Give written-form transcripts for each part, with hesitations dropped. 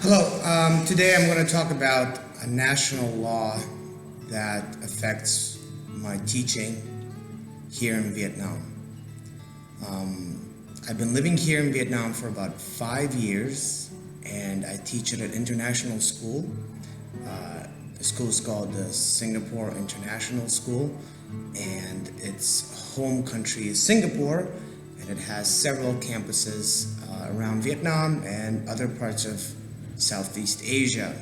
Hello, today I'm going to talk about a national law that affects my teaching here in Vietnam. I've been living here in Vietnam for about 5 years, and I teach at an international school. The school is called the Singapore International School, and its home country is Singapore, and it has several campuses around Vietnam and other parts of Southeast Asia.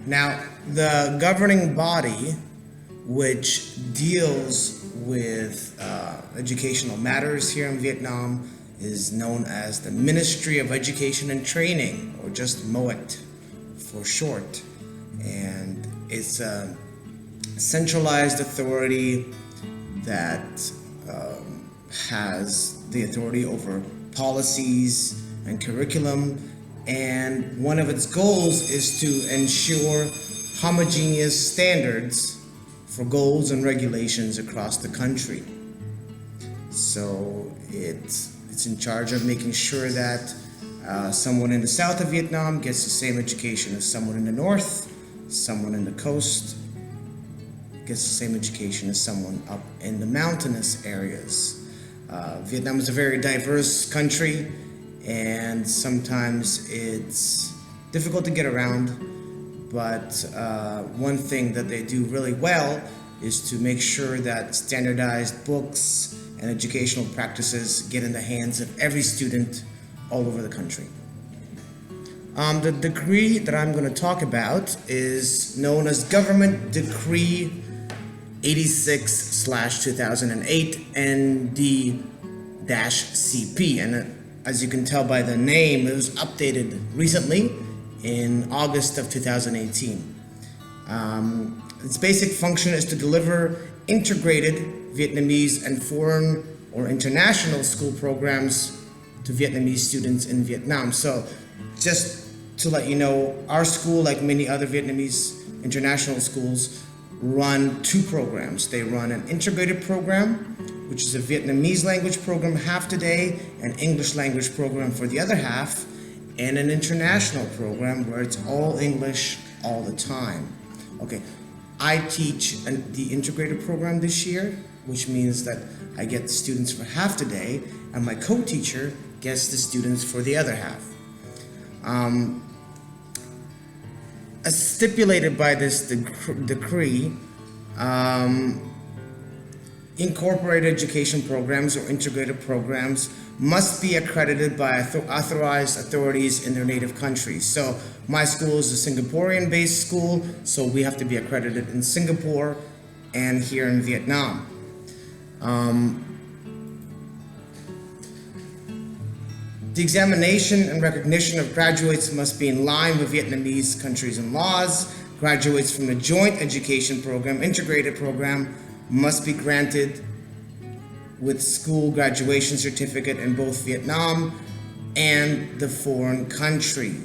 Now, the governing body which deals with educational matters here in Vietnam is known as the Ministry of Education and Training, or just MOET for short. And it's a centralized authority that has the authority over policies and curriculum, and one of its goals is to ensure homogeneous standards for goals and regulations across the country. So it's in charge of making sure that someone in the south of Vietnam gets the same education as someone in the north, someone in the coast gets the same education as someone up in the mountainous areas. Vietnam is a very diverse country, and sometimes it's difficult to get around, but one thing that they do really well is to make sure that standardized books and educational practices get in the hands of every student all over the country. The decree that I'm going to talk about is known as Government Decree 86/2008 ND-CP, and as you can tell by the name, it was updated recently in August of 2018. Its basic function is to deliver integrated Vietnamese and foreign or international school programs to Vietnamese students in Vietnam. So just to let you know, our school, like many other Vietnamese international schools, run two programs. They run an integrated program, which is a Vietnamese language program half the day, an English language program for the other half, and an international program where it's all English all the time. Okay, I teach the integrated program this year, which means that I get the students for half the day, and my co-teacher gets the students for the other half. As stipulated by this decree, incorporated education programs or integrated programs must be accredited by authorized authorities in their native countries. So my school is a Singaporean-based school, so we have to be accredited in Singapore and here in Vietnam. The examination and recognition of graduates must be in line with Vietnamese countries and laws. Graduates from the joint education program, integrated program, must be granted with school graduation certificate in both Vietnam and the foreign country.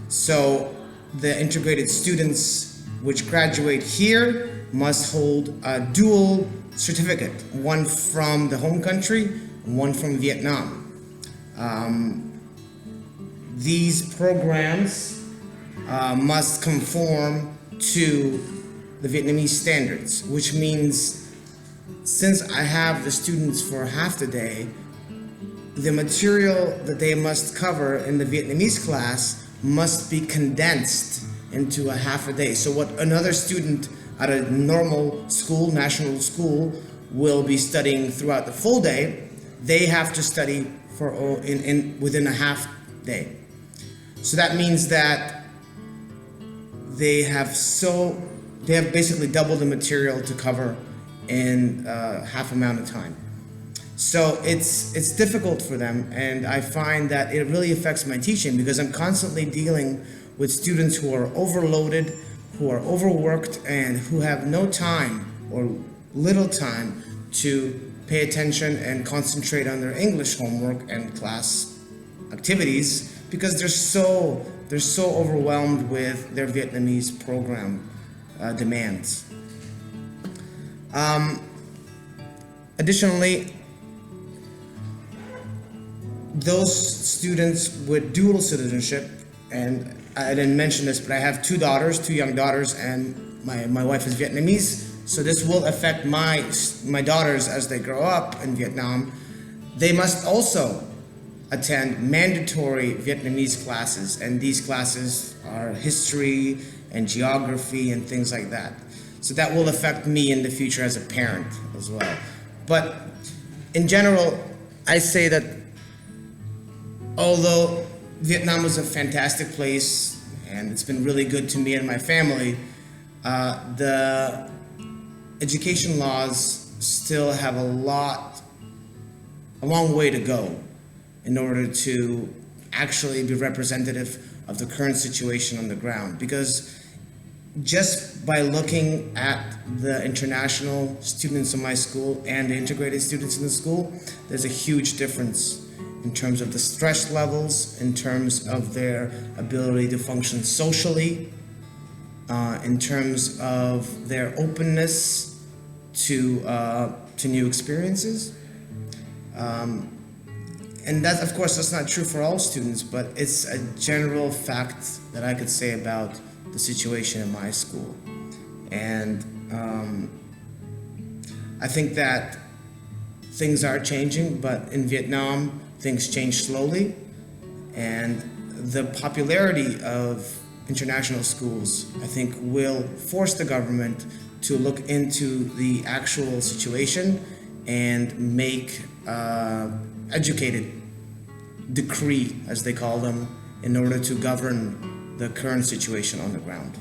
So the integrated students which graduate here must hold a dual certificate, one from the home country, one from Vietnam. These programs must conform to the Vietnamese standards, which means since I have the students for half the day, the material that they must cover in the Vietnamese class must be condensed into a half a day. So what another student at a normal school, national school, will be studying throughout the full day, they have to study within a half day. So that means that they have basically double the material to cover in half amount of time. So it's difficult for them, and I find that it really affects my teaching because I'm constantly dealing with students who are overloaded, who are overworked, and who have no time or little time to pay attention and concentrate on their English homework and class activities because they're so overwhelmed with their Vietnamese program demands. Additionally, those students with dual citizenship and I didn't mention this, but I have two daughters, two young daughters, and my wife is Vietnamese. So this will affect my daughters as they grow up in Vietnam. They must also attend mandatory Vietnamese classes, and these classes are history and geography and things like that. So that will affect me in the future as a parent as well. But in general, I say that although Vietnam was a fantastic place and it's been really good to me and my family, the education laws still have a long way to go in order to actually be representative of the current situation on the ground. Because just by looking at the international students in my school and the integrated students in the school, there's a huge difference in terms of the stress levels, in terms of their ability to function socially, in terms of their openness to new experiences. And that, of course, that's not true for all students, but it's a general fact that I could say about the situation in my school. And I think that things are changing, but in Vietnam, things change slowly. And the popularity of international schools, I think, will force the government to look into the actual situation and make educated decree, as they call them, in order to govern the current situation on the ground.